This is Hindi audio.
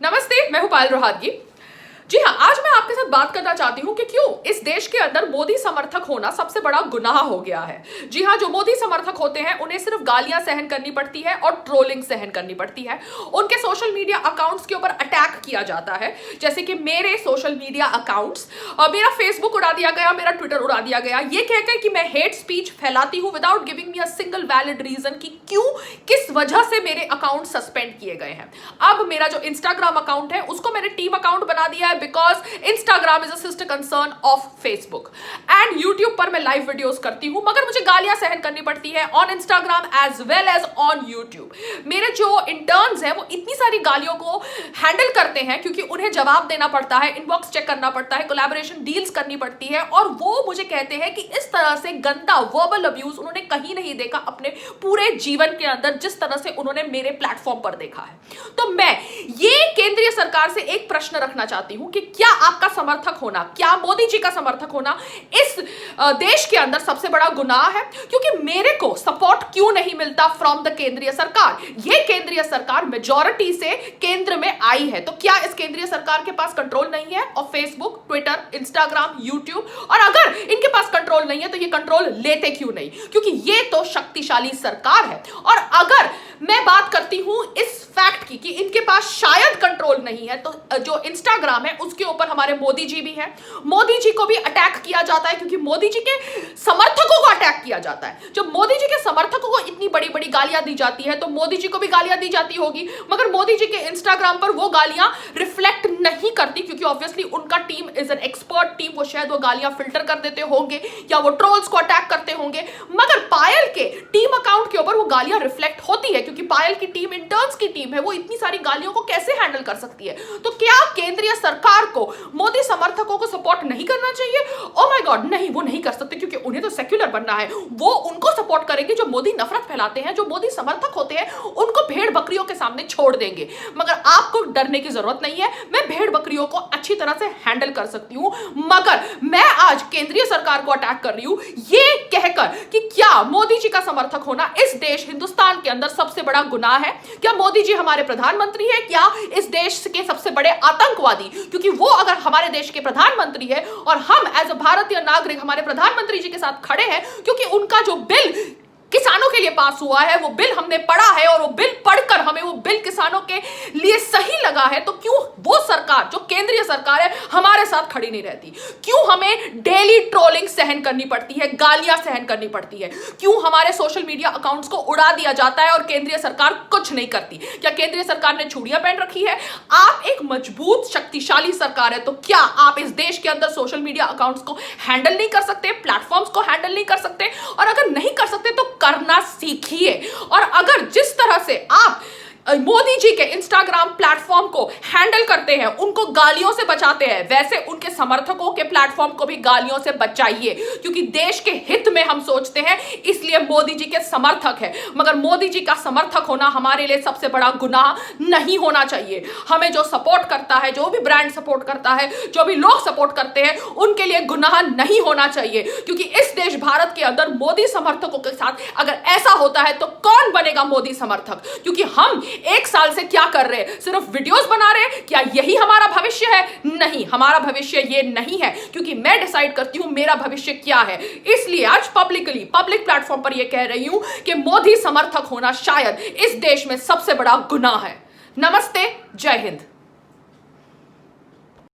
नमस्ते, मैं हूं पायल रोहातगी। जी हाँ, आज मैं आपके साथ बात करना चाहती हूँ कि क्यों इस देश के अंदर मोदी समर्थक होना सबसे बड़ा गुनाह हो गया है। जी हाँ, जो मोदी समर्थक होते हैं उन्हें सिर्फ गालियां सहन करनी पड़ती है और ट्रोलिंग सहन करनी पड़ती है। उनके सोशल मीडिया अकाउंट्स के ऊपर अटैक किया जाता है, जैसे कि मेरे सोशल मीडिया अकाउंट्स, मेरा फेसबुक उड़ा दिया गया, मेरा ट्विटर उड़ा दिया गया, ये कहकर कि मैं हेट स्पीच फैलाती हूँ without giving me a single valid reason कि क्यों, किस वजह से मेरे अकाउंट सस्पेंड किए गए हैं। अब मेरा जो इंस्टाग्राम अकाउंट है उसको मैंने टीम अकाउंट बना दिया है because Instagram is a sister concern of Facebook and YouTube पर मैं लाइव वीडियोस करती हूँ, मगर मुझे गालियां सहन करनी पड़ती है on Instagram as well as on YouTube। मेरे जो इंटर्न्स हैं वो इतनी सारी गालियों को हैंडल करते हैं क्योंकि उन्हें जवाब देना पड़ता है, इनबॉक्स चेक करना पड़ता है, कोलैबोरेशन डील्स करनी पड़ती है, और वो मुझे कहते हैं कि इस तरह से गंदा वर्बल अब्यूज उन्होंने कहीं नहीं देखा अपने पूरे जीवन के अंदर जिस तरह से उन्होंने मेरे प्लेटफॉर्म पर देखा है। तो मैं ये केंद्रीय सरकार से एक प्रश्न रखना चाहती हूं कि क्या आपका समर्थक होना, क्या मोदी जी का समर्थक होना इस देश के अंदर सबसे बड़ा गुनाह है? क्योंकि मेरे को सपोर्ट क्यों नहीं मिलता फ्रॉम द केंद्रीय सरकार? ये केंद्रीय सरकार मेजॉरिटी से केंद्र में आई है, तो क्या इस केंद्रीय सरकार के पास कंट्रोल नहीं है और फेसबुक, ट्विटर, इंस्टाग्राम, यूट्यूब? और अगर इनके पास कंट्रोल नहीं है तो ये कंट्रोल लेते क्यों नहीं? क्योंकि ये तो शक्तिशाली सरकार है। और अगर मैं बात करती हूं इस फैक्ट की कि इनके पास शायद कंट्रोल नहीं है, तो जो इंस्टाग्राम है उसके ऊपर हमारे मोदी जी भी हैं। मोदी जी को भी अटैक किया जाता है क्योंकि मोदी जी के समर्थकों को अटैक किया जाता है। जब मोदी जी के समर्थकों को इतनी बड़ी बड़ी गालियां दी जाती है तो मोदी जी को भी गालियां दी जाती होगी, मगर मोदी जी के इंस्टाग्राम पर वो गालियां रिफ्लेक्ट नहीं करती क्योंकि ऑब्वियसली उनका team is an expert team. वो शायद वो गालियां फिल्टर कर देते होंगे या वो ट्रोल्स को अटैक करते होंगे, मगर पायल के टीम अकाउंट के ऊपर वो गालियां रिफ्लेक्ट होती है क्योंकि पायल की टीम इंटर्न्स की टीम है। वो इतनी सारी गालियों को कैसे हैंडल कर सकती है? तो क्या केंद्रीय सरकार को मोदी समर्थकों को सपोर्ट नहीं करना चाहिए? ओह माय गॉड, नहीं, वो नहीं कर सकते क्योंकि उन्हें तो सेक्युलर बनना है। वो उनको सपोर्ट करेंगे जो मोदी नफरत फैलाते हैं, जो मोदी समर्थक होते हैं उनको भेड़ बकरियों के सामने छोड़ देंगे। मगर आपको डरने की जरूरत नहीं है, मैं भेड़ बकरियों को अच्छी तरह से हैंडल कर सकती हूं। मगर मैं आज केंद्रीय सरकार को अटैक कर रही हूं ये कहकर कि क्या मोदी जी का समर्थक होना इस देश हिंदुस्तान के अंदर सबसे बड़ा गुनाह है? क्या मोदी जी हमारे प्रधानमंत्री है? क्या इस देश के सबसे बड़े आतंकवादी? क्योंकि वो अगर हमारे देश के प्रधानमंत्री है और हम एज अ भारतीय नागरिक हमारे प्रधानमंत्री जी के साथ खड़े हैं क्योंकि उनका जो बिल किसानों के लिए पास हुआ है वो बिल हमने पढ़ा है और वो बिल पढ़कर हमें वो बिल किसानों के लिए सही लगा है, तो क्यों वो सरकार जो केंद्रीय सरकार है हमारे साथ खड़ी नहीं रहती? क्यों हमें डेली ट्रोलिंग सहन करनी पड़ती है, गालियां सहन करनी पड़ती है? क्यों हमारे सोशल मीडिया अकाउंट्स को उड़ा दिया जाता है और केंद्रीय सरकार कुछ नहीं करती? क्या केंद्रीय सरकार ने चूड़ियां पहन रखी है? आप एक मजबूत शक्तिशाली सरकार है, तो क्या आप इस देश के अंदर सोशल मीडिया अकाउंट्स को हैंडल नहीं कर सकते, प्लेटफॉर्म्स को हैंडल नहीं कर सकते? और अगर नहीं कर सकते तो करना सीखिए। और अगर जिस तरह से आप मोदी जी के इंस्टाग्राम प्लेटफॉर्म को हैंडल करते हैं, उनको गालियों से बचाते हैं, वैसे उनके समर्थकों के प्लेटफॉर्म को भी गालियों से बचाइए क्योंकि देश के हित में हम सोचते हैं, इसलिए मोदी जी के समर्थक है। मगर मोदी जी का समर्थक होना हमारे लिए सबसे बड़ा गुनाह नहीं होना चाहिए। हमें जो सपोर्ट करता है, जो भी ब्रांड सपोर्ट करता है, जो भी लोग सपोर्ट करते हैं, उनके लिए गुनाह नहीं होना चाहिए क्योंकि इस देश भारत के अंदर मोदी समर्थकों के साथ अगर ऐसा होता है तो कौन बनेगा मोदी समर्थक? क्योंकि हम एक साल से क्या कर रहे हैं? सिर्फ वीडियोस बना रहे हैं। क्या यही हमारा भविष्य है? नहीं, हमारा भविष्य ये नहीं है क्योंकि मैं डिसाइड करती हूं मेरा भविष्य क्या है। इसलिए आज पब्लिक प्लेटफॉर्म पर यह कह रही हूं कि मोदी समर्थक होना शायद इस देश में सबसे बड़ा गुनाह है। नमस्ते, जय हिंद।